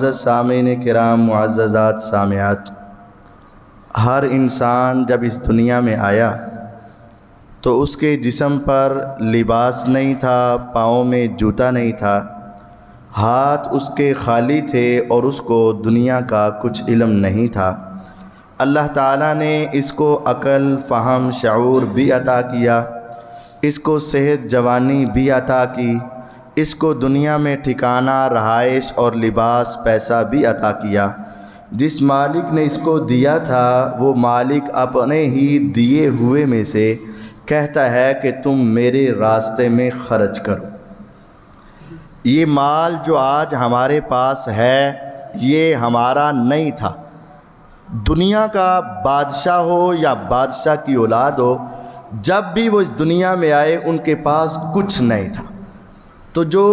معزز سامعین کرام، معززات سامعات، ہر انسان جب اس دنیا میں آیا تو اس کے جسم پر لباس نہیں تھا، پاؤں میں جوتا نہیں تھا، ہاتھ اس کے خالی تھے اور اس کو دنیا کا کچھ علم نہیں تھا۔ اللہ تعالیٰ نے اس کو عقل، فہم، شعور بھی عطا کیا، اس کو صحت، جوانی بھی عطا کی، اس کو دنیا میں ٹھکانہ، رہائش اور لباس، پیسہ بھی عطا کیا۔ جس مالک نے اس کو دیا تھا وہ مالک اپنے ہی دیے ہوئے میں سے کہتا ہے کہ تم میرے راستے میں خرچ کرو۔ یہ مال جو آج ہمارے پاس ہے یہ ہمارا نہیں تھا۔ دنیا کا بادشاہ ہو یا بادشاہ کی اولاد ہو، جب بھی وہ اس دنیا میں آئے ان کے پاس کچھ نہیں تھا، تو جو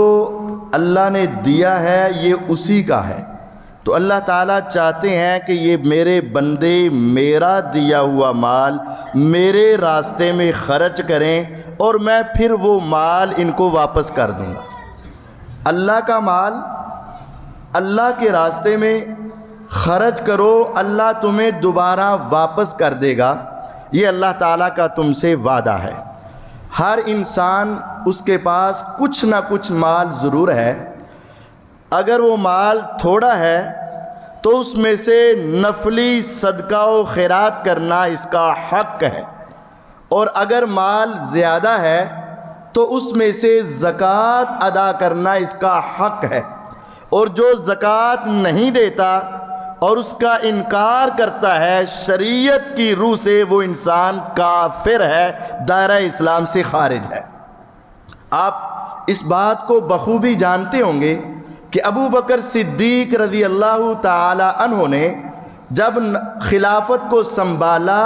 اللہ نے دیا ہے یہ اسی کا ہے۔ تو اللہ تعالیٰ چاہتے ہیں کہ یہ میرے بندے میرا دیا ہوا مال میرے راستے میں خرچ کریں اور میں پھر وہ مال ان کو واپس کر دوں گا۔ اللہ کا مال اللہ کے راستے میں خرچ کرو، اللہ تمہیں دوبارہ واپس کر دے گا، یہ اللہ تعالیٰ کا تم سے وعدہ ہے۔ ہر انسان اس کے پاس کچھ نہ کچھ مال ضرور ہے۔ اگر وہ مال تھوڑا ہے تو اس میں سے نفلی صدقہ و خیرات کرنا اس کا حق ہے، اور اگر مال زیادہ ہے تو اس میں سے زکوٰۃ ادا کرنا اس کا حق ہے، اور جو زکوٰۃ نہیں دیتا اور اس کا انکار کرتا ہے شریعت کی روح سے وہ انسان کافر ہے، دائرہ اسلام سے خارج ہے۔ آپ اس بات کو بخوبی جانتے ہوں گے کہ ابو بکر صدیق رضی اللہ تعالی عنہ نے جب خلافت کو سنبھالا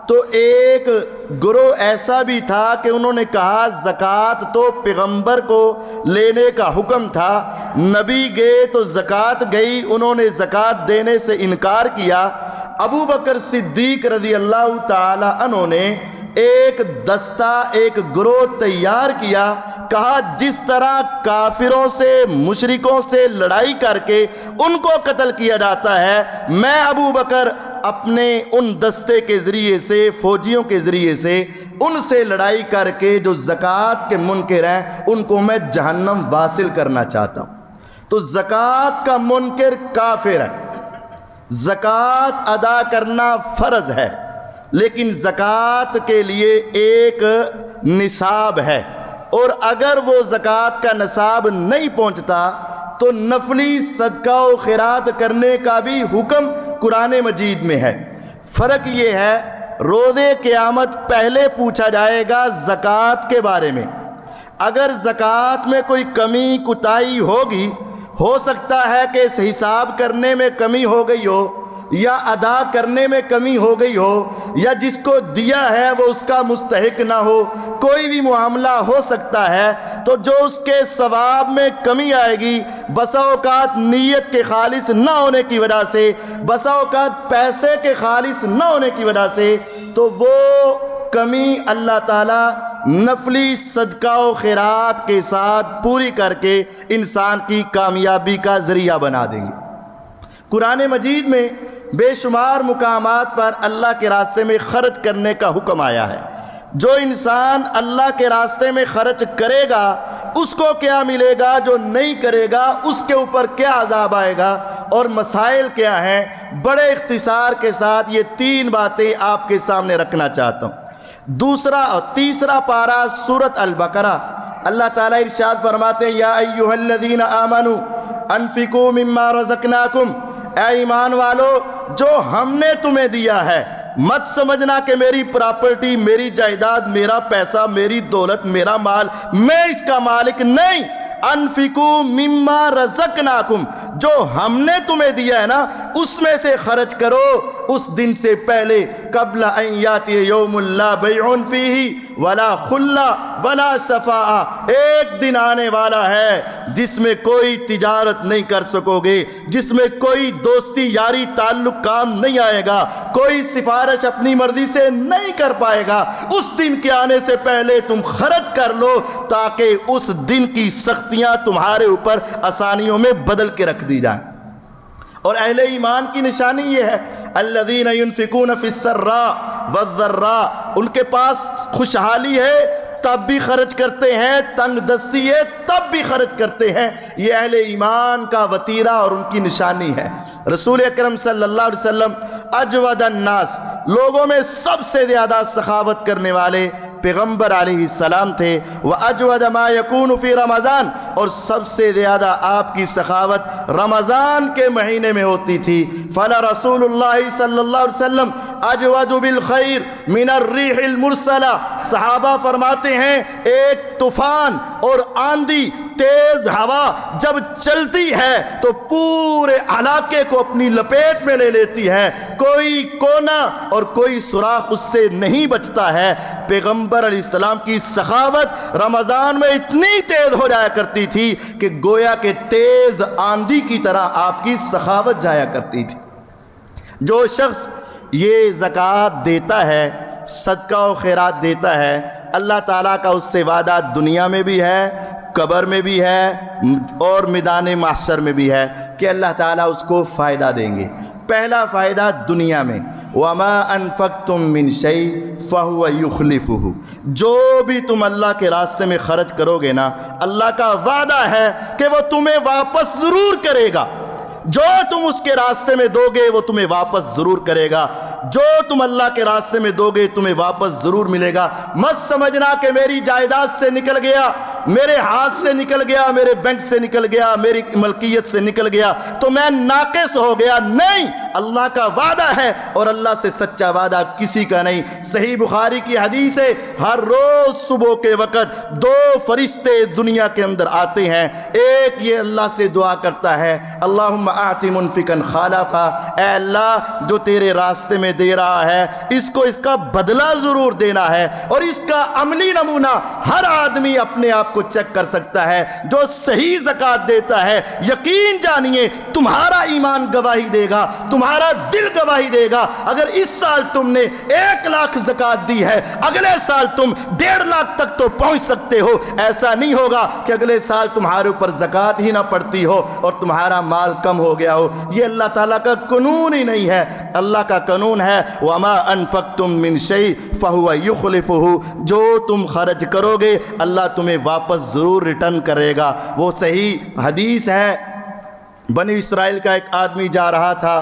تو ایک گروہ ایسا بھی تھا کہ انہوں نے کہا زکوٰۃ تو پیغمبر کو لینے کا حکم تھا، نبی گئے تو زکوٰۃ گئی، انہوں نے زکوٰۃ دینے سے انکار کیا۔ ابو بکر صدیق رضی اللہ تعالی عنہ نے ایک دستہ، ایک گروہ تیار کیا، کہا جس طرح کافروں سے، مشرکوں سے لڑائی کر کے ان کو قتل کیا جاتا ہے، میں ابو بکر اپنے ان دستے کے ذریعے سے، فوجیوں کے ذریعے سے ان سے لڑائی کر کے جو زکوٰۃ کے منکر ہیں ان کو میں جہنم واصل کرنا چاہتا ہوں۔ تو زکوٰۃ کا منکر کافر ہے، زکوٰۃ ادا کرنا فرض ہے، لیکن زکوٰۃ کے لیے ایک نصاب ہے، اور اگر وہ زکوٰۃ کا نصاب نہیں پہنچتا تو نفلی صدقہ و خیرات کرنے کا بھی حکم قرآن مجید میں ہے۔ فرق یہ ہے روز قیامت پہلے پوچھا جائے گا زکوٰۃ کے بارے میں۔ اگر زکوٰۃ میں کوئی کمی کوتاہی ہوگی، ہو سکتا ہے کہ اس حساب کرنے میں کمی ہو گئی ہو، یا ادا کرنے میں کمی ہو گئی ہو، یا جس کو دیا ہے وہ اس کا مستحق نہ ہو، کوئی بھی معاملہ ہو سکتا ہے، تو جو اس کے ثواب میں کمی آئے گی، بسا اوقات نیت کے خالص نہ ہونے کی وجہ سے، بسا اوقات پیسے کے خالص نہ ہونے کی وجہ سے، تو وہ کمی اللہ تعالیٰ نفلی صدقہ و خیرات کے ساتھ پوری کر کے انسان کی کامیابی کا ذریعہ بنا دیں گے۔ قرآن مجید میں بے شمار مقامات پر اللہ کے راستے میں خرچ کرنے کا حکم آیا ہے۔ جو انسان اللہ کے راستے میں خرچ کرے گا اس کو کیا ملے گا، جو نہیں کرے گا اس کے اوپر کیا عذاب آئے گا، اور مسائل کیا ہیں، بڑے اختصار کے ساتھ یہ تین باتیں آپ کے سامنے رکھنا چاہتا ہوں۔ دوسرا اور تیسرا پارہ سورۃ البقرہ، اللہ تعالیٰ ارشاد فرماتے ہیں یا ایھا الذین آمنوا انفقوا مما رزقناکم، اے ایمان والو جو ہم نے تمہیں دیا ہے، مت سمجھنا کہ میری پراپرٹی، میری جائیداد، میرا پیسہ، میری دولت، میرا مال، میں اس کا مالک نہیں۔ انفقوا مما رزقناکم، جو ہم نے تمہیں دیا ہے نا اس میں سے خرچ کرو، اس دن سے پہلے، قبل ان یاتی یوم لا بیع فیہ ولا خلہ ولا شفاعہ، ایک دن آنے والا ہے جس میں کوئی تجارت نہیں کر سکو گے، جس میں کوئی دوستی یاری تعلق کام نہیں آئے گا، کوئی سفارش اپنی مرضی سے نہیں کر پائے گا۔ اس دن کے آنے سے پہلے تم خرچ کر لو تاکہ اس دن کی سختیاں تمہارے اوپر آسانیوں میں بدل کے رکھ دی جائیں۔ اور اہل ایمان کی نشانی یہ ہے الذین ينفقون فی السراء والضراء، ان کے پاس خوشحالی ہے تب بھی خرچ کرتے ہیں، تنگ دستی ہے تب بھی خرچ کرتے ہیں. یہ اہل ایمان کا وتیرہ اور ان کی نشانی ہے. رسول اکرم صلی اللہ علیہ وسلم اجود الناس، لوگوں میں سب سے زیادہ سخاوت کرنے والے پیغمبر علیہ السلام تھے. وَأَجْوَدَ مَا يَكُونُ فِي رمضان، اور سب سے زیادہ آپ کی سخاوت رمضان کے مہینے میں ہوتی تھی. فَلَرَسُولُ اللَّهِ صلی اللہ علیہ وسلم اجود بالخیر من الریح المرسلہ. صحابہ فرماتے ہیں ایک طوفان اور آندھی تیز ہوا جب چلتی ہے تو پورے علاقے کو اپنی لپیٹ میں لے لیتی ہے، کوئی کونا اور کوئی سوراخ اس سے نہیں بچتا ہے. پیغمبر علیہ السلام کی سخاوت رمضان میں اتنی تیز ہو جایا کرتی تھی کہ گویا کہ تیز آندھی کی طرح آپ کی سخاوت جایا کرتی تھی. جو شخص یہ زکوٰۃ دیتا ہے، صدقہ و خیرات دیتا ہے، اللہ تعالیٰ کا اس سے وعدہ دنیا میں بھی ہے، قبر میں بھی ہے اور میدان محشر میں بھی ہے کہ اللہ تعالیٰ اس کو فائدہ دیں گے. پہلا فائدہ دنیا میں، وَمَا أَنفَقْتُم مِّن شَيْءٍ فَهُوَ يُخْلِفُهُ، جو بھی تم اللہ کے راستے میں خرچ کرو گے نا، اللہ کا وعدہ ہے کہ وہ تمہیں واپس ضرور کرے گا. جو تم اس کے راستے میں دو گے وہ تمہیں واپس ضرور کرے گا. جو تم اللہ کے راستے میں دو گے تمہیں واپس ضرور ملے گا. مت سمجھنا کہ میری جائیداد سے نکل گیا، میرے ہاتھ سے نکل گیا، میرے بینک سے نکل گیا، میری ملکیت سے نکل گیا تو میں ناقص ہو گیا. نہیں، اللہ کا وعدہ ہے اور اللہ سے سچا وعدہ کسی کا نہیں. صحیح بخاری کی حدیث ہے، ہر روز صبح کے وقت دو فرشتے دنیا کے اندر آتے ہیں. ایک یہ اللہ سے دعا کرتا ہے اللہم اعط منفقا خلفا، اے اللہ جو تیرے راستے میں دے رہا ہے اس کو اس کا بدلہ ضرور دینا ہے. اور اس کا عملی نمونہ ہر آدمی اپنے آپ کو چیک کر سکتا ہے. جو صحیح زکوٰۃ دیتا ہے یقین جانیے تمہارا ایمان گواہی دے گا، تمہارا دل گواہی دے گا. اگر اس سال تم نے 1 لاکھ زکوٰۃ دی ہے، اگلے سال تم 1.5 لاکھ تک تو پہنچ سکتے ہو. ایسا نہیں ہوگا کہ اگلے سال تمہارے اوپر زکوٰۃ ہی نہ پڑتی ہو اور تمہارا مال کم ہو گیا ہو. یہ اللہ تعالیٰ کا قانون ہی نہیں ہے. اللہ کا قانون ہے وَمَا أَنفَقْتُم مِّن شَيْءٍ فَهُوَ يُخْلِفُهُ، جو تم خرچ کرو گے اللہ تمہیں واپس ضرور ریٹرن کرے گا. وہ صحیح حدیث ہے، بنی اسرائیل کا ایک آدمی جا رہا تھا،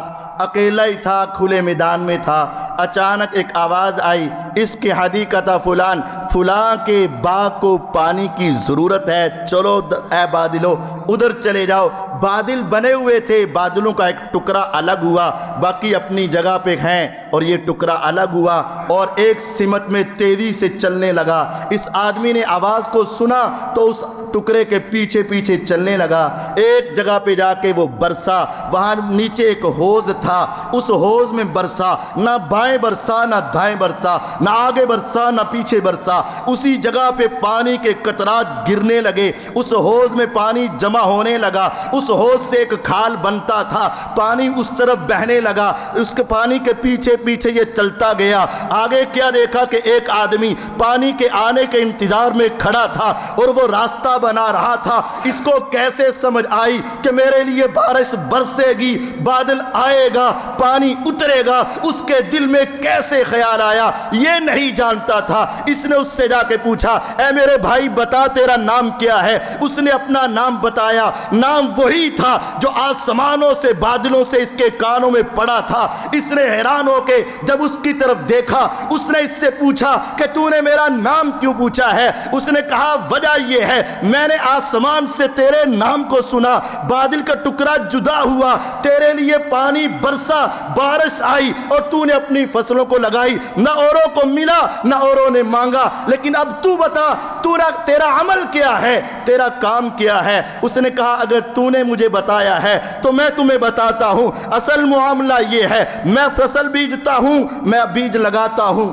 اکیلا ہی تھا، کھلے میدان میں تھا. اچانک ایک آواز آئی اس کی حدیقت فلان، فلاں کے باغ کو پانی کی ضرورت ہے، چلو اے بادلو ادھر چلے جاؤ. بادل بنے ہوئے تھے، بادلوں کا ایک ٹکڑا الگ ہوا، باقی اپنی جگہ پہ ہیں اور یہ ٹکڑا الگ ہوا اور ایک سمت میں تیزی سے چلنے لگا. اس آدمی نے آواز کو سنا تو اس ٹکڑے کے پیچھے پیچھے چلنے لگا. ایک جگہ پہ جا کے وہ برسا، وہاں نیچے ایک حوض تھا، اس حوض میں برسا. نہ بائیں برسا نہ دائیں برسا، نہ آگے برسا نہ پیچھے برسا. اسی جگہ پہ پانی کے قطرات گرنے لگے، اس حوض میں پانی جمع ہونے لگا. اس حوض سے ایک کھال بنتا تھا، پانی اس طرف بہنے لگا. اس کے پانی کے پیچھے پیچھے یہ چلتا گیا. آگے کیا دیکھا کہ ایک آدمی پانی کے آنے کے انتظار میں کھڑا تھا اور وہ راستہ بنا رہا تھا. اس کو کیسے سمجھ آئی کہ میرے لیے بارش برسے گی، بادل آئے گا، پانی اترے گا؟ اس کے دل میں کیسے خیال آیا یہ نہیں جانتا تھا. اس نے اس سے جا کے پوچھا اے میرے بھائی بتا تیرا نام کیا ہے؟ اس نے اپنا نام بتایا. نام وہی تھا جو آسمانوں سے بادلوں سے اس کے کانوں میں پڑا تھا. اس نے حیران ہو کے جب اس کی طرف دیکھا، اس نے اس سے پوچھا کہ تو نے میرا نام کیوں پوچھا ہے؟ اس نے کہا وجہ یہ ہے میں نے آسمان سے تیرے نام کو سنا، بادل کا ٹکڑا جدا ہوا، تیرے لیے پانی برسا، بارش آئی اور تو نے اپنی فصلوں کو لگائی، نہ اوروں کو ملا نہ اوروں نے مانگا. لیکن اب تو بتا تیرا عمل کیا ہے، تیرا کام کیا ہے؟ اس نے کہا اگر تو نے مجھے بتایا ہے تو میں تمہیں بتاتا ہوں. اصل معاملہ یہ ہے میں فصل بیجتا ہوں، میں بیج لگاتا ہوں،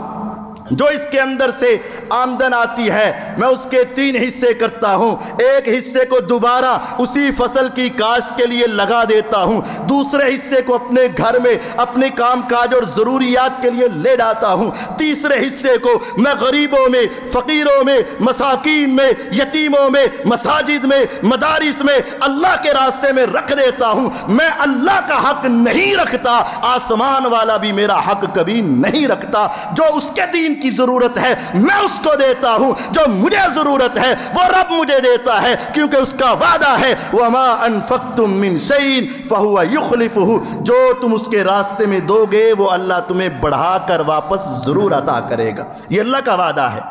جو اس کے اندر سے آمدن آتی ہے میں اس کے 3 حصے کرتا ہوں. ایک حصے کو دوبارہ اسی فصل کی کاشت کے لیے لگا دیتا ہوں, دوسرے حصے کو اپنے گھر میں اپنے کام کاج اور ضروریات کے لیے لے جاتا ہوں, تیسرے حصے کو میں غریبوں میں, فقیروں میں, مساکین میں, یتیموں میں, مساجد میں, مدارس میں اللہ کے راستے میں رکھ دیتا ہوں. میں اللہ کا حق نہیں رکھتا, آسمان والا بھی میرا حق کبھی نہیں رکھتا. جو اس کے دین کی ضرورت ہے میں اس کو دیتا ہوں, جو مجھے ضرورت ہے وہ رب مجھے دیتا ہے, کیونکہ اس کا وعدہ ہے وَمَا أَنفَقْتُم مِّن شَيْءٍ فَهُوَ يُخْلِفُهُ, جو تم اس کے راستے میں دو گے وہ اللہ تمہیں بڑھا کر واپس ضرور عطا کرے گا. یہ اللہ کا وعدہ ہے,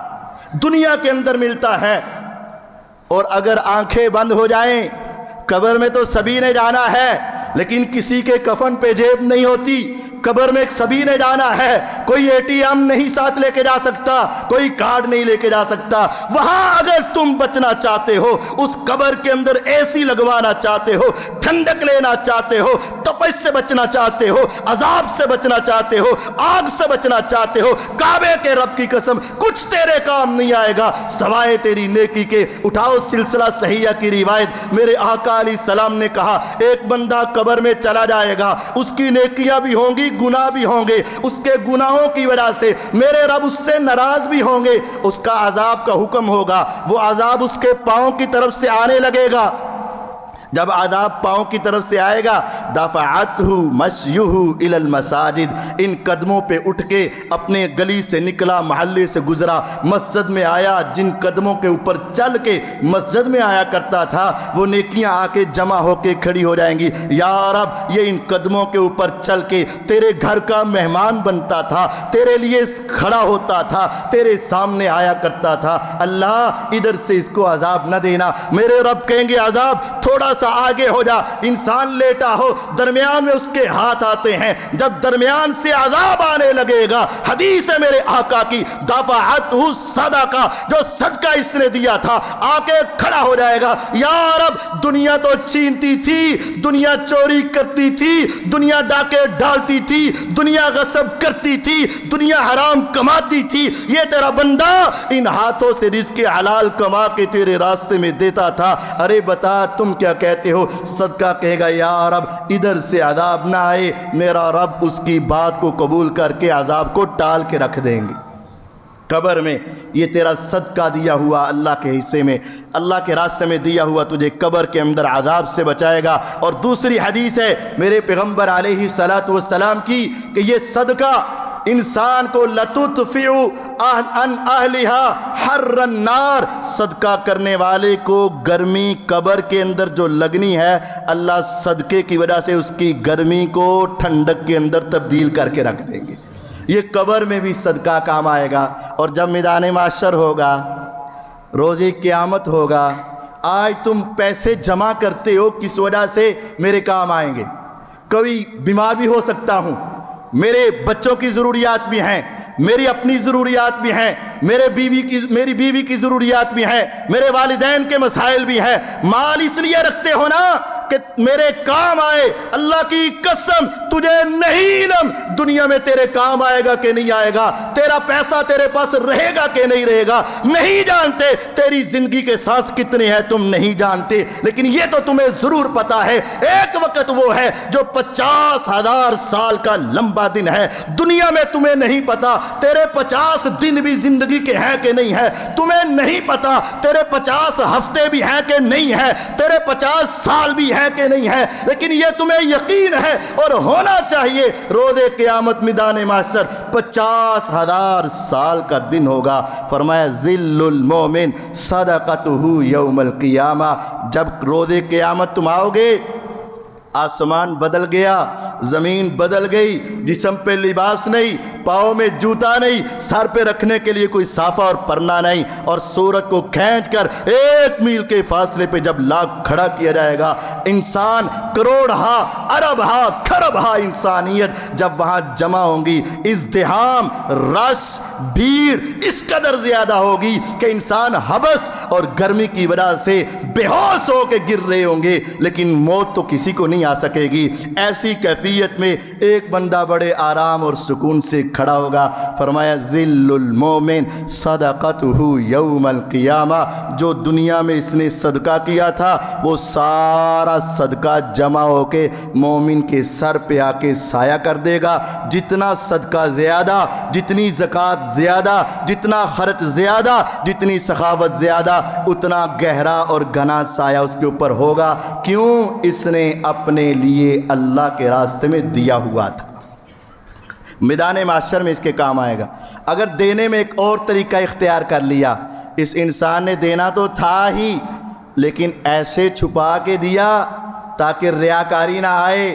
دنیا کے اندر ملتا ہے. اور اگر آنکھیں بند ہو جائیں, قبر میں تو سبھی نے جانا ہے لیکن کسی کے کفن پہ جیب نہیں ہوتی. قبر میں سبھی نے جانا ہے, کوئی ATM نہیں ساتھ لے کے جا سکتا, کوئی کارڈ نہیں لے کے جا سکتا. وہاں اگر تم بچنا چاہتے ہو, اس قبر کے اندر AC لگوانا چاہتے ہو, ٹھنڈک لینا چاہتے ہو, تپش سے بچنا چاہتے ہو, عذاب سے بچنا چاہتے ہو, آگ سے بچنا چاہتے ہو, کعبے کے رب کی قسم کچھ تیرے کام نہیں آئے گا سوائے تیری نیکی کے. اٹھاؤ سلسلہ صحیحہ کی روایت, میرے آقا علیہ السلام نے کہا ایک بندہ قبر میں چلا جائے گا, اس کی نیکیاں بھی ہوں گی, گناہ بھی ہوں گے, اس کے گناہوں کی وجہ سے میرے رب اس سے ناراض بھی ہوں گے. اس کا عذاب کا حکم ہوگا, وہ عذاب اس کے پاؤں کی طرف سے آنے لگے گا. جب عذاب پاؤں کی طرف سے آئے گا دفعتہ مشیہ الی المساجد, ان قدموں پہ اٹھ کے اپنے گلی سے نکلا, محلے سے گزرا, مسجد میں آیا. جن قدموں کے اوپر چل کے مسجد میں آیا کرتا تھا وہ نیکیاں آ کے جمع ہو کے کھڑی ہو جائیں گی. یا رب یہ ان قدموں کے اوپر چل کے تیرے گھر کا مہمان بنتا تھا, تیرے لیے کھڑا ہوتا تھا, تیرے سامنے آیا کرتا تھا, اللہ ادھر سے اس کو عذاب نہ دینا. میرے رب کہیں گے عذاب تھوڑا سا آگے ہو جا. انسان لیٹا ہو, درمیان میں اس کے ہاتھ آتے ہیں, جب درمیان سے عذاب آنے لگے گا, حدیث ہے میرے آقا کی, دفعتہ صدقہ, جو صدقہ اس نے دیا تھا آ کے کھڑا ہو جائے گا. یا رب دنیا تو چھینتی تھی, دنیا چوری کرتی تھی, دنیا ڈاکے ڈالتی تھی, دنیا غصب کرتی تھی, دنیا حرام کماتی تھی, یہ تیرا بندہ ان ہاتھوں سے رزق حلال کما کے تیرے راستے میں دیتا تھا. ارے بتا تم کیا کہتے ہو؟ صدقہ کہے گا یا رب ادھر سے عذاب نہ آئے. میرا رب اس کی بات کو قبول کر کے عذاب کو ٹال کے رکھ دیں گے. قبر میں یہ تیرا صدقہ دیا ہوا اللہ کے حصے میں, اللہ کے راستے میں دیا ہوا تجھے قبر کے اندر عذاب سے بچائے گا. اور دوسری حدیث ہے میرے پیغمبر علیہ الصلوۃ والسلام کی کہ یہ صدقہ انسان کو لتطفئ عن اہلها حر النار, صدقہ کرنے والے کو گرمی قبر کے اندر جو لگنی ہے اللہ صدقے کی وجہ سے اس کی گرمی کو ٹھنڈک کے اندر تبدیل کر کے رکھ دیں گے. یہ قبر میں بھی صدقہ کام آئے گا. اور جب میدان محشر ہوگا, روز قیامت ہوگا, آج تم پیسے جمع کرتے ہو کس وجہ سے میرے کام آئیں گے. کوئی بیمار بھی ہو سکتا ہوں, میرے بچوں کی ضروریات بھی ہیں, میری اپنی ضروریات بھی ہیں, میری بیوی کی ضروریات بھی ہیں, میرے والدین کے مسائل بھی ہیں. مال اس لیے رکھتے ہو نا کہ میرے کام آئے. اللہ کی قسم تجھے نہیں علم دنیا میں تیرے کام آئے گا کہ نہیں آئے گا, تیرا پیسہ تیرے پاس رہے گا کہ نہیں رہے گا, نہیں جانتے. تیری زندگی کے سانس کتنے ہیں تم نہیں جانتے, لیکن یہ تو تمہیں ضرور پتا ہے ایک وقت وہ ہے جو 50,000 سال کا لمبا دن ہے. دنیا میں تمہیں نہیں پتا تیرے 50 دن بھی زندگی کے ہیں کہ نہیں ہے, تمہیں نہیں پتا تیرے 50 ہفتے بھی ہیں کہ نہیں ہے, تیرے 50 سال بھی ہے کہ نہیں ہے, لیکن یہ تمہیں یقین ہے اور ہونا چاہیے. روز قیامت میدان محشر 50,000 سال کا دن ہوگا. فرمایا ذل المومن صدقتہ یوم القیامہ. جب روز قیامت تم آؤ گے آسمان بدل گیا, زمین بدل گئی, جسم پہ لباس نہیں, پاؤں میں جوتا نہیں, سر پہ رکھنے کے لیے کوئی صافہ اور پرنا نہیں, اور سورج کو کھینچ کر 1 میل کے فاصلے پہ جب لاکھ کھڑا کیا جائے گا, انسان کروڑ ہا ارب ہا کھرب ہا انسانیت جب وہاں جمع ہوں گی, ازدحام, رش, بھیڑ اس قدر زیادہ ہوگی کہ انسان حبس اور گرمی کی وجہ سے بے ہوش ہو کے گر رہے ہوں گے لیکن موت تو کسی کو نہیں آ سکے گی۔ ایسی کیفیت میں ایک بندہ بڑے آرام اور سکون سے کھڑا ہوگا۔ فرمایا ذل المومن صدقتہ یوم القیامہ، جو دنیا میں اس نے صدقہ کیا تھا وہ سارا صدقہ جمع ہو کے مومن کے سر پہ آ کے سایہ کر دے گا۔ جتنا صدقہ زیادہ، جتنی زکوٰۃ زیادہ، جتنا خرچ زیادہ، جتنی سخاوت زیادہ، اتنا گہرا اور گھنا سایہ اس کے اوپر ہوگا۔ کیوں؟ اس نے اپنے لیے اللہ کے راستے میں دیا ہوا تھا۔ میدان معاشر میں اس کے کام آئے گا۔ اگر دینے میں ایک اور طریقہ اختیار کر لیا، اس انسان نے دینا تو تھا ہی لیکن ایسے چھپا کے دیا تاکہ ریاکاری نہ آئے،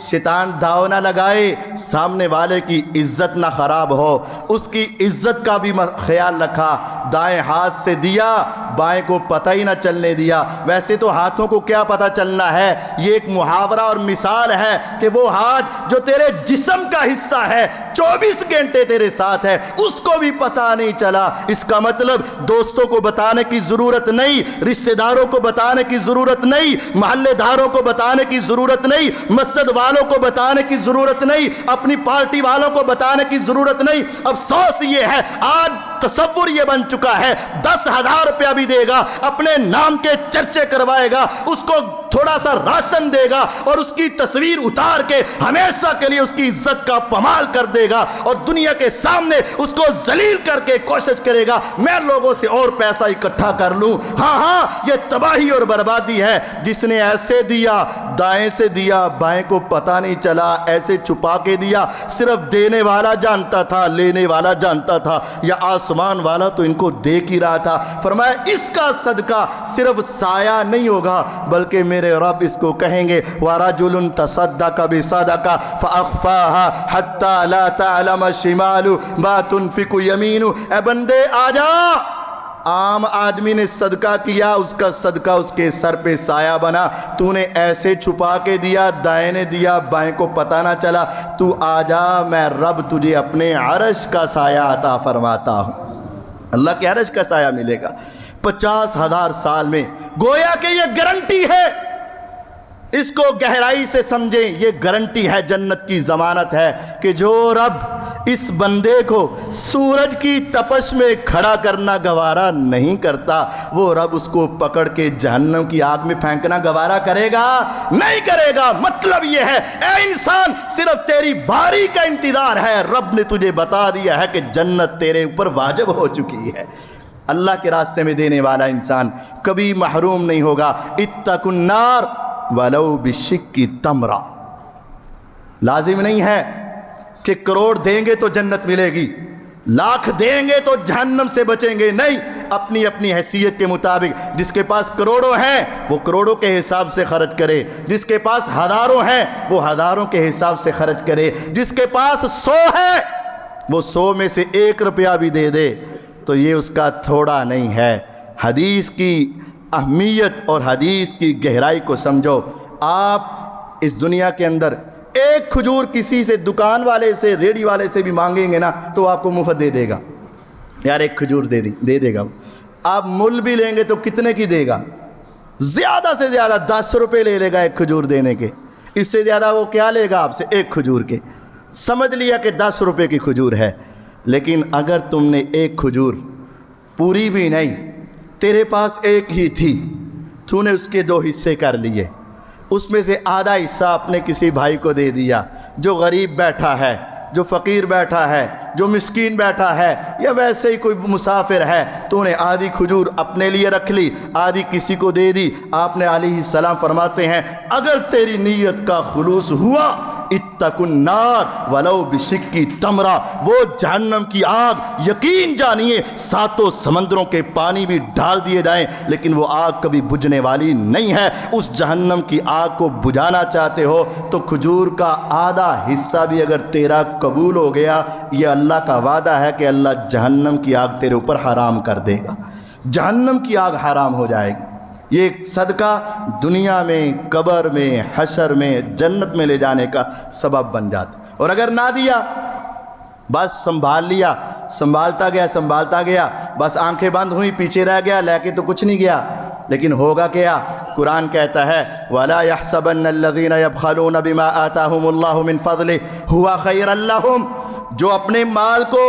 شیطان داؤ نہ لگائے، سامنے والے کی عزت نہ خراب ہو، اس کی عزت کا بھی خیال رکھا۔ دائیں ہاتھ سے دیا، بائیں کو پتہ ہی نہ چلنے دیا۔ ویسے تو ہاتھوں کو کیا پتہ چلنا ہے، یہ ایک محاورہ اور مثال ہے کہ وہ ہاتھ جو تیرے جسم کا حصہ ہے، 24 گھنٹے تیرے ساتھ ہے، اس کو بھی پتہ نہیں چلا۔ اس کا مطلب دوستوں کو بتانے کی ضرورت نہیں، رشتہ داروں کو بتانے کی ضرورت نہیں، محلے داروں کو بتانے کی ضرورت نہیں، مسجد والوں کو بتانے کی ضرورت نہیں، اپنی پارٹی والوں کو بتانے کی ضرورت نہیں۔ افسوس یہ ہے آج تصور یہ بن چکا ہے 10,000 روپیہ بھی دے گا، اپنے نام کے چرچے کروائے گا، اس کو تھوڑا سا راشن دے گا اور اس کی تصویر اتار کے ہمیشہ کے لیے اس کی عزت کا پامال کر دے گا اور دنیا کے سامنے اس کو ذلیل کر کے کوشش کرے گا میں لوگوں سے اور پیسہ اکٹھا کر لوں۔ ہاں یہ تباہی اور بربادی ہے۔ جس نے ایسے دیا، دائیں سے دیا، بائیں کو پتہ نہیں چلا، ایسے چھپا کے دیا، صرف دینے والا جانتا تھا، لینے والا جانتا تھا، یا آسمان والا تو ان کو دیکھ ہی رہا تھا۔ فرمایا اس کا صدقہ صرف سایہ نہیں ہوگا بلکہ میرے رب اس کو کہیں گے وَرَجُلٌ تَصَدَّقَ بِصَدَقَةٍ فَأَخْفَاهَا حَتَّى لَا تَعْلَمَ شِمَالُ مَا تُنْفِقُ يَمِينُ۔ اے بندے آجا، عام آدمی نے صدقہ کیا، اس کا صدقہ اس کے سر پہ سایہ بنا، تو نے ایسے چھپا کے دیا، دائیں نے دیا، بائیں کو پتہ نہ چلا، تو آجا میں رب تجھے اپنے عرش کا سایہ عطا فرماتا ہوں۔ اللہ کے عرش کا سایہ ملے گا 50,000 سال میں۔ گویا کہ یہ گارنٹی ہے، اس کو گہرائی سے سمجھیں، یہ گارنٹی ہے، جنت کی ضمانت ہے کہ جو رب اس بندے کو سورج کی تپش میں کھڑا کرنا گوارا نہیں کرتا، وہ رب اس کو پکڑ کے جہنم کی آگ میں پھینکنا گوارا کرے گا؟ نہیں کرے گا۔ مطلب یہ ہے اے انسان صرف تیری باری کا انتظار ہے، رب نے تجھے بتا دیا ہے کہ جنت تیرے اوپر واجب ہو چکی ہے۔ اللہ کے راستے میں دینے والا انسان کبھی محروم نہیں ہوگا۔ اتقوا النار ولو بشق تمرہ۔ لازم نہیں ہے کہ کروڑ دیں گے تو جنت ملے گی، لاکھ دیں گے تو جہنم سے بچیں گے، نہیں، اپنی اپنی حیثیت کے مطابق۔ جس کے پاس کروڑوں ہیں وہ کروڑوں کے حساب سے خرچ کرے، جس کے پاس ہزاروں ہیں وہ ہزاروں کے حساب سے خرچ کرے، جس کے پاس 100 ہے وہ 100 میں سے 1 روپیہ بھی دے دے تو یہ اس کا تھوڑا نہیں ہے۔ حدیث کی اہمیت اور حدیث کی گہرائی کو سمجھو۔ آپ اس دنیا کے اندر ایک کھجور کسی سے، دکان والے سے، ریڑھی والے سے بھی مانگیں گے نا تو آپ کو مفت دے دے گا، یار ایک کھجور دے دے گا۔ آپ مل بھی لیں گے تو کتنے کی دے گا؟ زیادہ سے زیادہ 10 روپے لے لے گا ایک کھجور دینے کے، اس سے زیادہ وہ کیا لے گا آپ سے؟ ایک کھجور کے۔ سمجھ لیا کہ 10 روپے کی کھجور ہے، لیکن اگر تم نے ایک کھجور پوری بھی نہیں، تیرے پاس ایک ہی تھی، تو نے اس کے 2 حصے کر لیے، اس میں سے آدھا حصہ اپنے کسی بھائی کو دے دیا جو غریب بیٹھا ہے، جو فقیر بیٹھا ہے، جو مسکین بیٹھا ہے، یا ویسے ہی کوئی مسافر ہے، تو نے آدھی کھجور اپنے لیے رکھ لی، آدھی کسی کو دے دی۔ آپ نے علیہ السلام فرماتے ہیں اگر تیری نیت کا خلوص ہوا اتقوا النار ولو بشق تمرہ، وہ جہنم کی آگ یقین جانیے 7 سمندروں کے پانی بھی ڈال دیے جائیں لیکن وہ آگ کبھی بجھنے والی نہیں ہے۔ اس جہنم کی آگ کو بجھانا چاہتے ہو تو کھجور کا آدھا حصہ بھی اگر تیرا قبول ہو گیا، یہ اللہ کا وعدہ ہے کہ اللہ جہنم کی آگ تیرے اوپر حرام کر دے گا، جہنم کی آگ حرام ہو جائے گی۔ یہ صدقہ دنیا میں، قبر میں، حشر میں، جنت میں لے جانے کا سبب بن جاتا۔ اور اگر نہ دیا، بس سنبھال لیا، سنبھالتا گیا بس آنکھیں بند ہوئی، پیچھے رہ گیا، لے کے تو کچھ نہیں گیا، لیکن ہوگا کیا؟ قرآن کہتا ہے وَلَا يَحْسَبَنَّ الَّذِينَ يَبْخَلُونَ بِمَا آتَاهُمُ اللَّهُ مِنْ فَضْلِهِ هُوَ خَيْرًا لَهُمْ، جو اپنے مال کو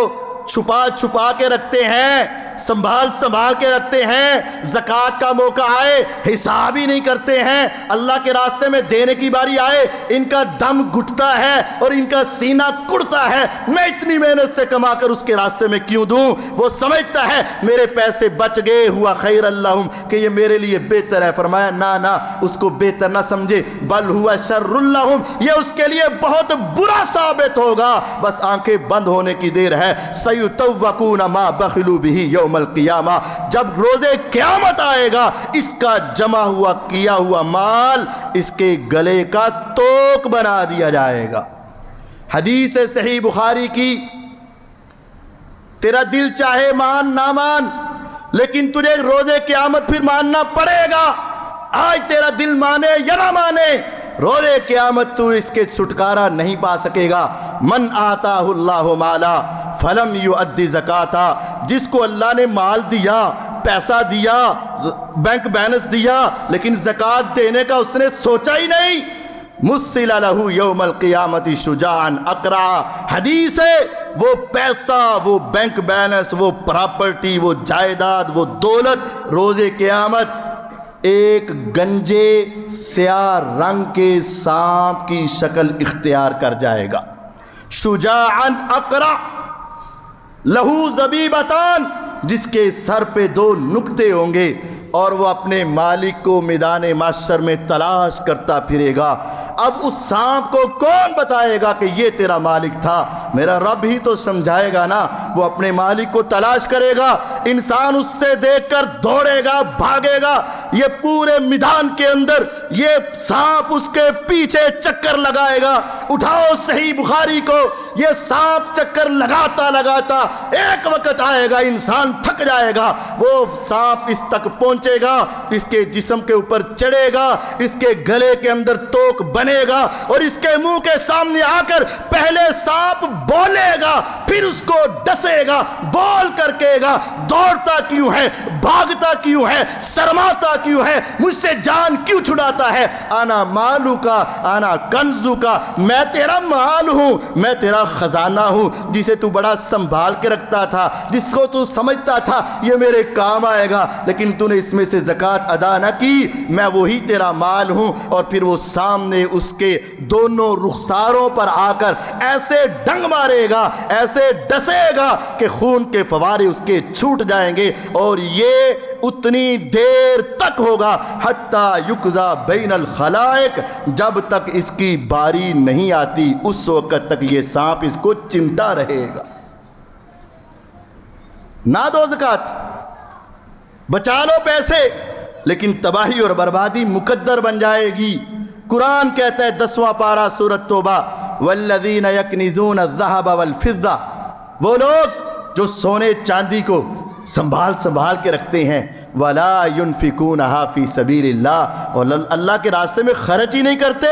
چھپا چھپا کے رکھتے ہیں، سنبھال کے رکھتے ہیں، زکوٰۃ کا موقع آئے حساب ہی نہیں کرتے ہیں، اللہ کے راستے میں دینے کی باری آئے ان کا دم گھٹتا ہے اور ان کا سینہ کڑتا ہے، میں اتنی محنت سے کما کر اس کے راستے میں کیوں دوں؟ وہ سمجھتا ہے میرے پیسے بچ گئے، ہوا خیر اللہم، کہ یہ میرے لیے بہتر ہے۔ فرمایا نہ اس کو بہتر نہ سمجھے، بل ہوا شر اللہم، یہ اس کے لیے بہت برا ثابت ہوگا، بس آنکھیں بند ہونے کی دیر ہے۔ سیطوقون ما بخلوا بہ یوم القیامہ، جب روز قیامت آئے گا اس کا جمع ہوا کیا ہوا مال اس کے گلے کا توق بنا دیا جائے گا۔ حدیث صحیح بخاری کی، تیرا دل چاہے مان نہ مان، لیکن تجھے روز قیامت پھر ماننا پڑے گا۔ آج تیرا دل مانے یا نہ مانے، روز قیامت تو اس کے چھٹکارا نہیں پا سکے گا۔ من آتاہ اللہ مالا فلم یؤدی زکاتا، جس کو اللہ نے مال دیا، پیسہ دیا، بینک بیلنس دیا، لیکن زکوٰۃ دینے کا اس نے سوچا ہی نہیں، مثل لہ یوم القیامت شجاعا اقرع، حدیث ہے وہ پیسہ، وہ بینک بیلنس، وہ پراپرٹی، وہ جائیداد، وہ دولت روز قیامت ایک گنجے سیاہ رنگ کے سانپ کی شکل اختیار کر جائے گا۔ شجاعا اقرع لہو زبیبتان، جس کے سر پہ 2 نقطے ہوں گے اور وہ اپنے مالک کو میدان محشر میں تلاش کرتا پھرے گا۔ اب اس سانپ کو کون بتائے گا کہ یہ تیرا مالک تھا؟ میرا رب ہی تو سمجھائے گا نا۔ وہ اپنے مالک کو تلاش کرے گا، انسان اس سے دیکھ کر دوڑے گا، بھاگے گا، یہ پورے میدان کے اندر یہ سانپ اس کے پیچھے چکر لگائے گا۔ اٹھاؤ صحیح بخاری کو، یہ سانپ چکر لگاتا لگاتا ایک وقت آئے گا انسان تھک جائے گا، وہ سانپ اس تک پہنچے گا، اس کے جسم کے اوپر چڑھے گا، اس کے گلے کے اندر توق بنے گا اور اس کے منہ کے سامنے آ کر پہلے سانپ بولے گا، پھر اس کو ڈسے گا، بول کر کہے گا دوڑتا کیوں ہے، بھاگتا کیوں ہے، شرماتا کیوں ہے، مجھ سے جان کیوں چھڑاتا ہے؟ آنا مالو کا آنا کنزو کا، میں تیرا مال ہوں، میں تیرا خزانہ ہوں، جسے تو بڑا سنبھال کے رکھتا تھا، جس کو تو سمجھتا تھا یہ میرے کام آئے گا، لیکن تو نے اس میں سے زکوٰۃ ادا نہ کی، میں وہی تیرا مال ہوں۔ اور پھر وہ سامنے اس کے دونوں رخساروں پر آ کر ایسے ڈنگ مارے گا، ایسے ڈسے گا کہ خون کے فوارے اس کے چھوٹ جائیں گے، اور یہ اتنی دیر تک ہوگا حتیٰ یقضی بین الخلائق، جب تک اس کی باری نہیں آتی اس وقت تک یہ سانپ اس کو چمٹا رہے گا۔ نہ دو زکوٰۃ، بچا لو پیسے، لیکن تباہی اور بربادی مقدر بن جائے گی۔ قرآن کہتا ہے 10واں پارہ سورۃ توبہ، والذین یکنزون الذھب والفضہ، وہ لوگ جو سونے چاندی کو سنبھال کے رکھتے ہیں، ولا ينفقونها فی سبیل اللہ، اور اللہ کے راستے میں خرچ ہی نہیں کرتے،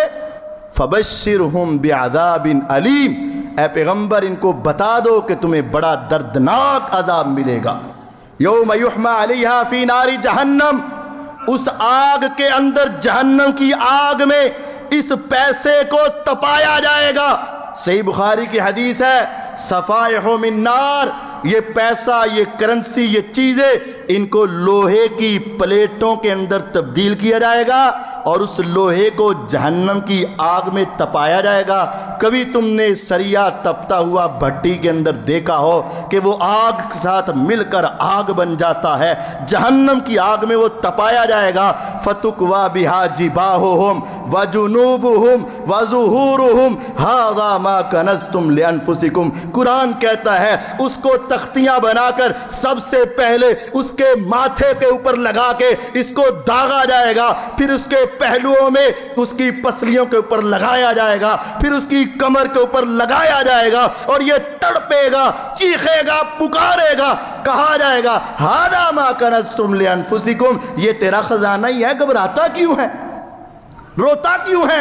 فبشرہم بعذاب علیم، اے پیغمبر ان کو بتا دو کہ تمہیں بڑا دردناک عذاب ملے گا۔ یوم یحمى علیہا فی نار جہنم، اس آگ کے اندر، جہنم کی آگ میں اس پیسے کو تپایا جائے گا۔ صحیح بخاری کی حدیث ہے، صفائح من نار، یہ پیسہ، یہ کرنسی، یہ چیزیں، ان کو لوہے کی پلیٹوں کے اندر تبدیل کیا جائے گا اور اس لوہے کو جہنم کی آگ میں تپایا جائے گا۔ کبھی تم نے سریا تپتا ہوا بھٹی کے اندر دیکھا ہو کہ وہ آگ کے ساتھ مل کر آگ بن جاتا ہے، جہنم کی آگ میں وہ تپایا جائے گا۔ فَتُكْوَى بِهَا جِبَاهُهُمْ وَجُنُوبُهُمْ وَظُهُورُهُمْ هَذَا مَا كَنَزْتُمْ لِأَنفُسِكُمْ، قرآن کہتا ہے اس کو تختیاں بنا کر سب سے پہلے اس کے ماتھے کے اوپر لگا کے اس کو داغا جائے گا، پھر اس کے پہلوؤں میں اس کی پسلیوں کے اوپر لگایا جائے گا، پھر اس کی کمر کے اوپر لگایا جائے گا، اور یہ تڑپے گا، چیخے گا، پکارے گا، کہا جائے گا ھذا ما کنزتم لانفسکم، یہ تیرا خزانہ ہی ہے، گھبراتا کیوں ہے، روتا کیوں ہے؟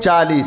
40।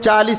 40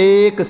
1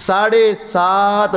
7.5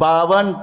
52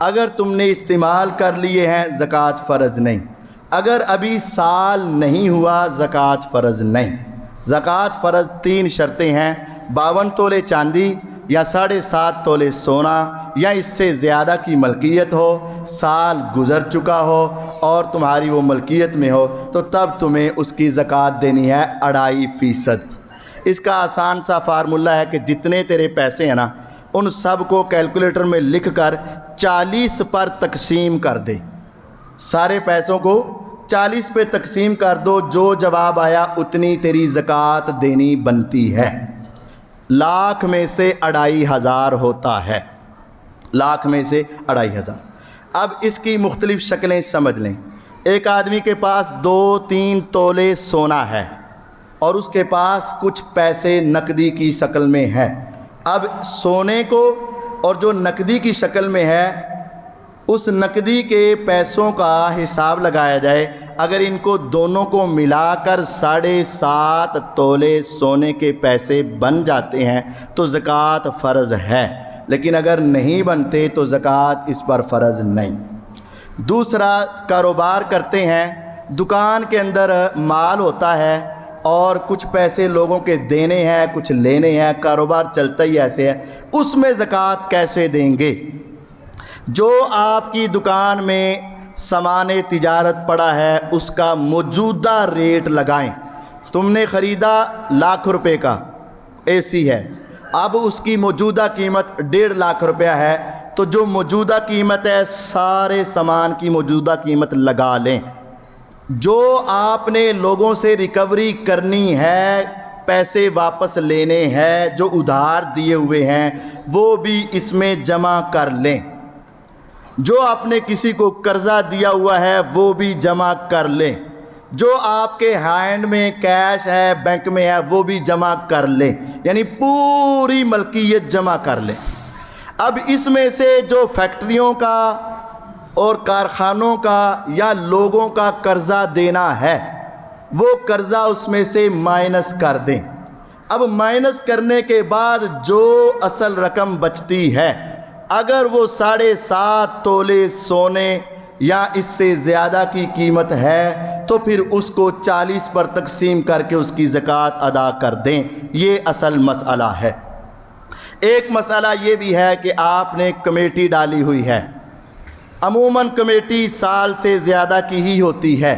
اگر تم نے استعمال کر لیے ہیں زکوٰۃ فرض نہیں، اگر ابھی سال نہیں ہوا زکوٰۃ فرض نہیں۔ زکوٰۃ فرض 3 شرطیں ہیں: 52 تولے چاندی یا 7.5 تولے سونا یا اس سے زیادہ کی ملکیت ہو، سال گزر چکا ہو اور تمہاری وہ ملکیت میں ہو تو تب تمہیں اس کی زکوٰۃ دینی ہے 2.5%۔ اس کا آسان سا فارمولہ ہے کہ جتنے تیرے پیسے ہیں نا ان سب کو کیلکولیٹر میں لکھ کر 40 پر تقسیم کر دے، سارے پیسوں کو 40 پہ تقسیم کر دو، جو جواب آیا اتنی تیری زکوٰۃ دینی بنتی ہے۔ لاکھ میں سے 2,500 ہوتا ہے، لاکھ میں سے 2,500۔ اب اس کی مختلف شکلیں سمجھ لیں۔ ایک آدمی کے پاس 2-3 تولے سونا ہے اور اس کے پاس کچھ پیسے نقدی کی شکل میں ہے۔ اب سونے کو اور جو نقدی کی شکل میں ہے اس نقدی کے پیسوں کا حساب لگایا جائے، اگر ان کو دونوں کو ملا کر 7.5 تولے سونے کے پیسے بن جاتے ہیں تو زکوٰۃ فرض ہے، لیکن اگر نہیں بنتے تو زکوٰۃ اس پر فرض نہیں۔ دوسرا، کاروبار کرتے ہیں، دکان کے اندر مال ہوتا ہے اور کچھ پیسے لوگوں کے دینے ہیں، کچھ لینے ہیں، کاروبار چلتا ہی ایسے ہے، اس میں زکوٰۃ کیسے دیں گے؟ جو آپ کی دکان میں سامان تجارت پڑا ہے اس کا موجودہ ریٹ لگائیں۔ تم نے خریدا 1,00,000 روپے کا اے سی ہے، اب اس کی موجودہ قیمت 1.5 لاکھ روپیہ ہے، تو جو موجودہ قیمت ہے سارے سامان کی موجودہ قیمت لگا لیں۔ جو آپ نے لوگوں سے ریکوری کرنی ہے، پیسے واپس لینے ہیں جو ادھار دیے ہوئے ہیں وہ بھی اس میں جمع کر لیں۔ جو آپ نے کسی کو قرضہ دیا ہوا ہے وہ بھی جمع کر لیں۔ جو آپ کے ہینڈ میں کیش ہے، بینک میں ہے، وہ بھی جمع کر لیں، یعنی پوری ملکیت جمع کر لیں۔ اب اس میں سے جو فیکٹریوں کا اور کارخانوں کا یا لوگوں کا قرضہ دینا ہے وہ قرضہ اس میں سے مائنس کر دیں۔ اب مائنس کرنے کے بعد جو اصل رقم بچتی ہے، اگر وہ 7.5 تولے سونے یا اس سے زیادہ کی قیمت ہے تو پھر اس کو 40 پر تقسیم کر کے اس کی زکوٰۃ ادا کر دیں۔ یہ اصل مسئلہ ہے۔ ایک مسئلہ یہ بھی ہے کہ آپ نے کمیٹی ڈالی ہوئی ہے، عموماً کمیٹی سال سے زیادہ کی ہی ہوتی ہے،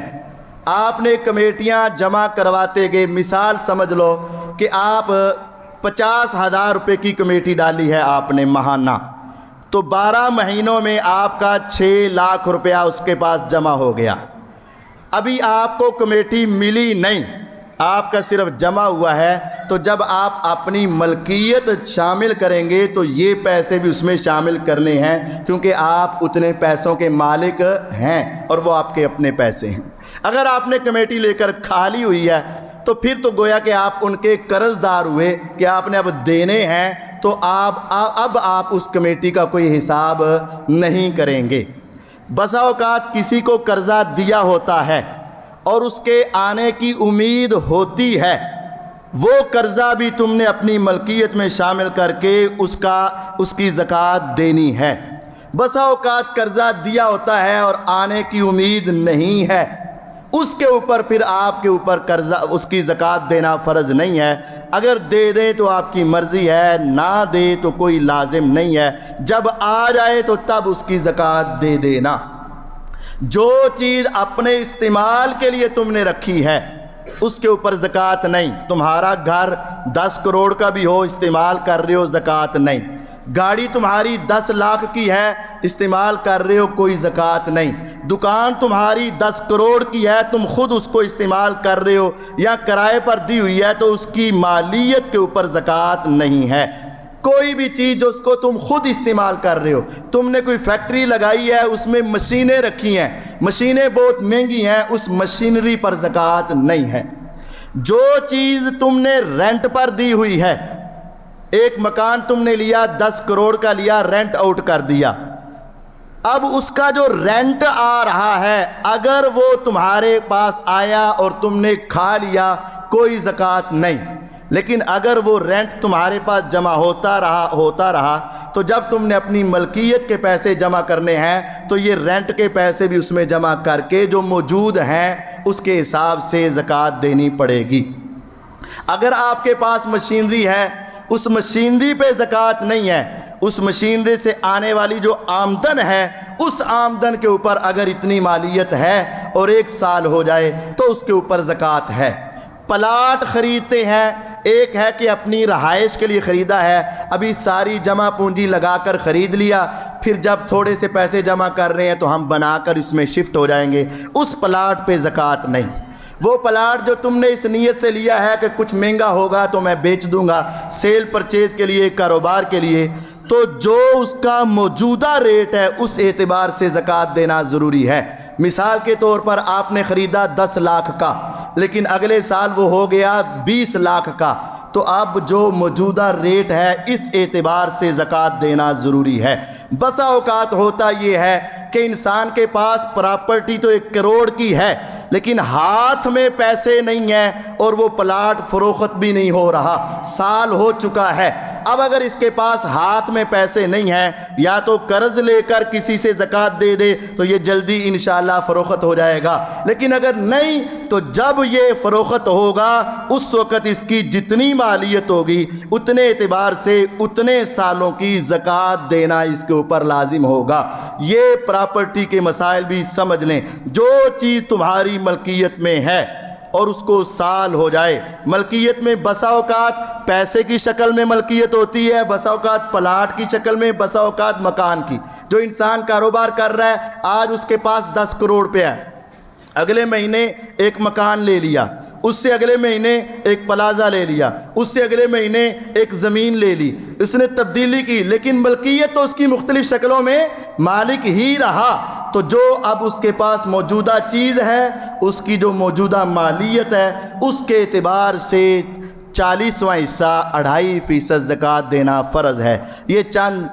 آپ نے کمیٹیاں جمع کرواتے گئے، مثال سمجھ لو کہ آپ 50,000 روپے کی کمیٹی ڈالی ہے آپ نے ماہانہ، تو 12 مہینوں میں آپ کا 6 لاکھ روپیہ اس کے پاس جمع ہو گیا۔ ابھی آپ کو کمیٹی ملی نہیں، آپ کا صرف جمع ہوا ہے، تو جب آپ اپنی ملکیت شامل کریں گے تو یہ پیسے بھی اس میں شامل کرنے ہیں، کیونکہ آپ اتنے پیسوں کے مالک ہیں اور وہ آپ کے اپنے پیسے ہیں۔ اگر آپ نے کمیٹی لے کر خالی ہوئی ہے تو پھر تو گویا کہ آپ ان کے قرض دار ہوئے کہ آپ نے اب دینے ہیں، تو اب آپ اس کمیٹی کا کوئی حساب نہیں کریں گے۔ بسا اوقات کسی کو قرضہ دیا ہوتا ہے اور اس کے آنے کی امید ہوتی ہے، وہ قرضہ بھی تم نے اپنی ملکیت میں شامل کر کے اس کی زکوٰۃ دینی ہے۔ بسا اوقات قرضہ دیا ہوتا ہے اور آنے کی امید نہیں ہے، اس کے اوپر پھر آپ کے اوپر قرضہ اس کی زکوٰۃ دینا فرض نہیں ہے۔ اگر دے دیں تو آپ کی مرضی ہے، نہ دے تو کوئی لازم نہیں ہے، جب آ جائے تو تب اس کی زکوٰۃ دے دینا۔ جو چیز اپنے استعمال کے لیے تم نے رکھی ہے اس کے اوپر زکوٰۃ نہیں۔ تمہارا گھر 10 کروڑ کا بھی ہو، استعمال کر رہے ہو، زکوٰۃ نہیں۔ گاڑی تمہاری 10 لاکھ کی ہے، استعمال کر رہے ہو، کوئی زکوٰۃ نہیں۔ دکان تمہاری 10 کروڑ کی ہے، تم خود اس کو استعمال کر رہے ہو یا کرائے پر دی ہوئی ہے تو اس کی مالیت کے اوپر زکوٰۃ نہیں ہے۔ کوئی بھی چیز جو اس کو تم خود استعمال کر رہے ہو، تم نے کوئی فیکٹری لگائی ہے، اس میں مشینیں رکھی ہیں، مشینیں بہت مہنگی ہیں، اس مشینری پر زکوٰۃ نہیں ہے۔ جو چیز تم نے رینٹ پر دی ہوئی ہے، ایک مکان تم نے لیا 10 کروڑ کا لیا، رینٹ آؤٹ کر دیا، اب اس کا جو رینٹ آ رہا ہے اگر وہ تمہارے پاس آیا اور تم نے کھا لیا کوئی زکوٰۃ نہیں، لیکن اگر وہ رینٹ تمہارے پاس جمع ہوتا رہا تو جب تم نے اپنی ملکیت کے پیسے جمع کرنے ہیں تو یہ رینٹ کے پیسے بھی اس میں جمع کر کے جو موجود ہیں اس کے حساب سے زکوٰۃ دینی پڑے گی۔ اگر آپ کے پاس مشینری ہے، اس مشینری پہ زکوٰۃ نہیں ہے، اس مشینری سے آنے والی جو آمدن ہے اس آمدن کے اوپر اگر اتنی مالیت ہے اور 1 سال ہو جائے تو اس کے اوپر زکوٰۃ ہے۔ پلاٹ خریدتے ہیں، ایک ہے کہ اپنی رہائش کے لیے خریدا ہے، ابھی ساری جمع پونجی لگا کر خرید لیا، پھر جب تھوڑے سے پیسے جمع کر رہے ہیں تو ہم بنا کر اس میں شفٹ ہو جائیں گے، اس پلاٹ پہ زکوٰۃ نہیں۔ وہ پلاٹ جو تم نے اس نیت سے لیا ہے کہ کچھ مہنگا ہوگا تو میں بیچ دوں گا، سیل پرچیز کے لیے، کاروبار کے لیے، تو جو اس کا موجودہ ریٹ ہے اس اعتبار سے زکوٰۃ دینا ضروری ہے۔ مثال کے طور پر آپ نے خریدا 10 لاکھ کا، لیکن اگلے سال وہ ہو گیا 20 لاکھ کا، تو اب جو موجودہ ریٹ ہے اس اعتبار سے زکوٰۃ دینا ضروری ہے۔ بسا اوقات ہوتا یہ ہے کہ انسان کے پاس پراپرٹی تو 1 کروڑ کی ہے لیکن ہاتھ میں پیسے نہیں ہیں اور وہ پلاٹ فروخت بھی نہیں ہو رہا، سال ہو چکا ہے۔ اب اگر اس کے پاس ہاتھ میں پیسے نہیں ہیں، یا تو قرض لے کر کسی سے زکوٰۃ دے دے تو یہ جلدی انشاءاللہ فروخت ہو جائے گا، لیکن اگر نہیں تو جب یہ فروخت ہوگا اس وقت اس کی جتنی مالیت ہوگی اتنے اعتبار سے اتنے سالوں کی زکوٰۃ دینا اس کے اوپر لازم ہوگا۔ یہ پراپرٹی کے مسائل بھی سمجھ لیں، جو چیز تمہاری ملکیت میں ہے اور اس کو سال ہو جائے، ملکیت میں بسا اوقات پیسے کی شکل میں ملکیت ہوتی ہے، بسا اوقات پلاٹ کی شکل میں، بسا اوقات مکان کی۔ جو انسان کاروبار کر رہا ہے، آج اس کے پاس 10 کروڑ روپے ہے، اگلے مہینے ایک مکان لے لیا، اس سے اگلے مہینے ایک پلازا لے لیا، اس سے اگلے مہینے ایک زمین لے لی، اس نے تبدیلی کی، لیکن ملکیت تو اس کی مختلف شکلوں میں مالک ہی رہا۔ تو جو اب اس کے پاس موجودہ چیز ہے اس کی جو موجودہ مالیت ہے اس کے اعتبار سے 40واں حصہ 2.5% زکوٰۃ دینا فرض ہے۔ یہ چند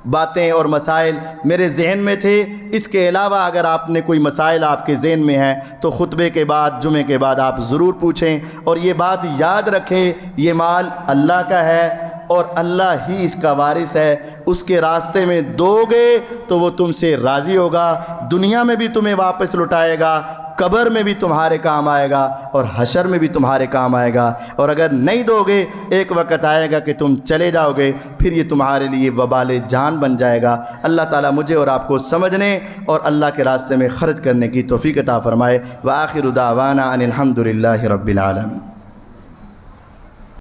باتیں اور مسائل میرے ذہن میں تھے، اس کے علاوہ اگر آپ نے کوئی مسائل آپ کے ذہن میں ہیں تو خطبے کے بعد، جمعے کے بعد آپ ضرور پوچھیں، اور یہ بات یاد رکھیں یہ مال اللہ کا ہے اور اللہ ہی اس کا وارث ہے، اس کے راستے میں دو گے تو وہ تم سے راضی ہوگا، دنیا میں بھی تمہیں واپس لٹائے گا، قبر میں بھی تمہارے کام آئے گا اور حشر میں بھی تمہارے کام آئے گا، اور اگر نہیں دو گے ایک وقت آئے گا کہ تم چلے جاؤ گے، پھر یہ تمہارے لیے وبال جان بن جائے گا۔ اللہ تعالیٰ مجھے اور آپ کو سمجھنے اور اللہ کے راستے میں خرچ کرنے کی توفیق عطا فرمائے۔ وآخر دعوانا ان الحمد للہ رب العالمین۔